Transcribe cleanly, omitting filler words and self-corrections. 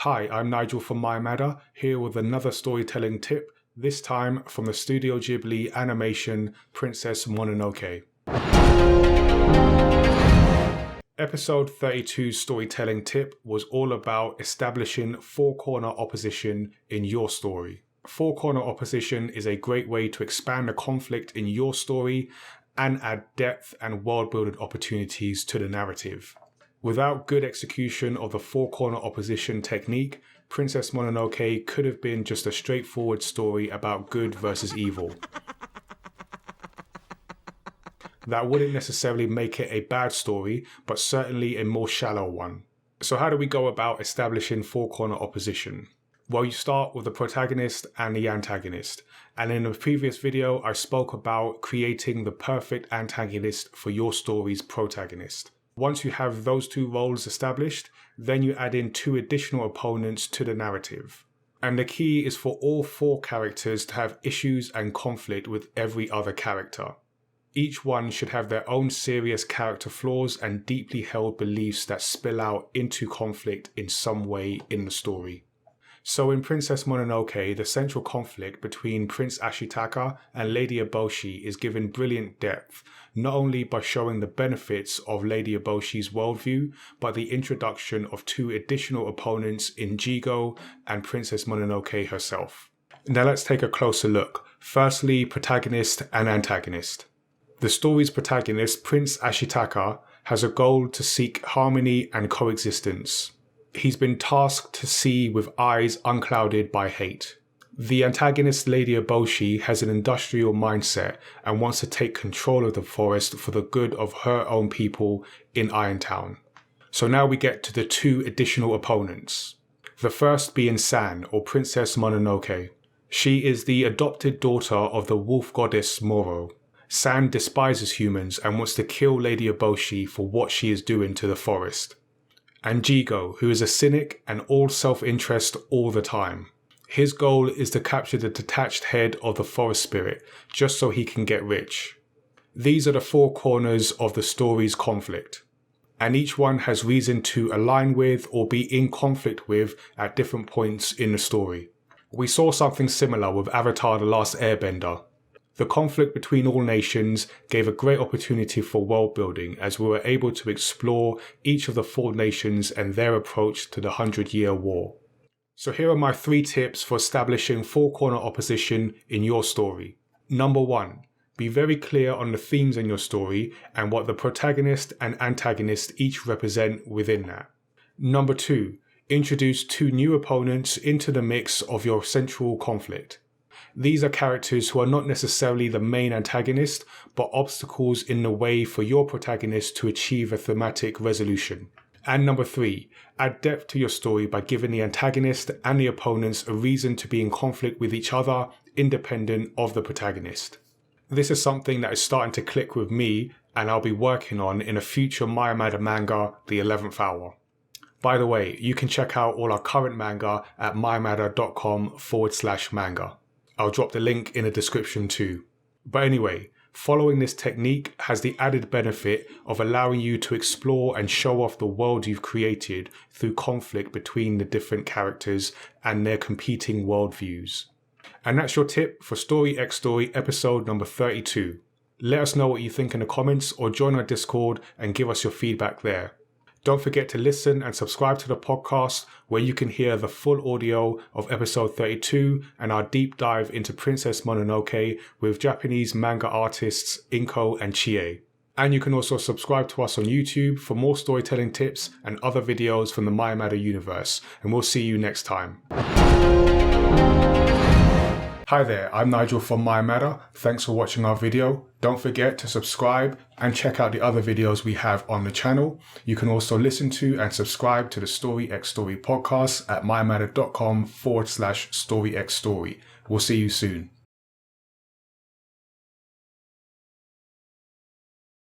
Hi, I'm Nigel from mayamada, here with another storytelling tip, this time from the Studio Ghibli animation Princess Mononoke. Episode 32's storytelling tip was all about establishing four-corner opposition in your story. Four-corner opposition is a great way to expand the conflict in your story and add depth and world-building opportunities to the narrative. Without good execution of the four-corner opposition technique, Princess Mononoke could have been just a straightforward story about good versus evil. That wouldn't necessarily make it a bad story, but certainly a more shallow one. So how do we go about establishing four-corner opposition? Well, you start with the protagonist and the antagonist. And in a previous video, I spoke about creating the perfect antagonist for your story's protagonist. Once you have those two roles established, then you add in two additional opponents to the narrative. And the key is for all four characters to have issues and conflict with every other character. Each one should have their own serious character flaws and deeply held beliefs that spill out into conflict in some way in the story. So in Princess Mononoke, the central conflict between Prince Ashitaka and Lady Eboshi is given brilliant depth, not only by showing the benefits of Lady Eboshi's worldview, but the introduction of two additional opponents in Jigo and Princess Mononoke herself. Now let's take a closer look. Firstly, protagonist and antagonist. The story's protagonist, Prince Ashitaka, has a goal to seek harmony and coexistence. He's been tasked to see with eyes unclouded by hate. The antagonist, Lady Eboshi, has an industrial mindset and wants to take control of the forest for the good of her own people in Irontown. So now we get to the two additional opponents. The first being San, or Princess Mononoke. She is the adopted daughter of the wolf goddess Moro. San despises humans and wants to kill Lady Eboshi for what she is doing to the forest. And Jigo, who is a cynic and all self-interest all the time. His goal is to capture the detached head of the forest spirit, just so he can get rich. These are the four corners of the story's conflict, and each one has reason to align with or be in conflict with at different points in the story. We saw something similar with Avatar: The Last Airbender. The conflict between all nations gave a great opportunity for world building, as we were able to explore each of the four nations and their approach to the 100-Year War. So here are my 3 tips for establishing four-corner opposition in your story. Number 1. Be very clear on the themes in your story and what the protagonist and antagonist each represent within that. Number 2. Introduce 2 new opponents into the mix of your central conflict. These are characters who are not necessarily the main antagonist, but obstacles in the way for your protagonist to achieve a thematic resolution. And number 3, add depth to your story by giving the antagonist and the opponents a reason to be in conflict with each other, independent of the protagonist. This is something that is starting to click with me, and I'll be working on in a future mayamada manga, The 11th Hour. By the way, you can check out all our current manga at mayamada.com/manga. I'll drop the link in the description too. But anyway, following this technique has the added benefit of allowing you to explore and show off the world you've created through conflict between the different characters and their competing worldviews. And that's your tip for Story X Story episode number 32. Let us know what you think in the comments or join our Discord and give us your feedback there. Don't forget to listen and subscribe to the podcast where you can hear the full audio of episode 32 and our deep dive into Princess Mononoke with Japanese manga artists Inko and Chie. And you can also subscribe to us on YouTube for more storytelling tips and other videos from the mayamada universe. And we'll see you next time. Hi there, I'm Nigel from mayamada. Thanks for watching our video. Don't forget to subscribe and check out the other videos we have on the channel. You can also listen to and subscribe to the Story X Story podcast at mayamada.com/storyxstory. We'll see you soon.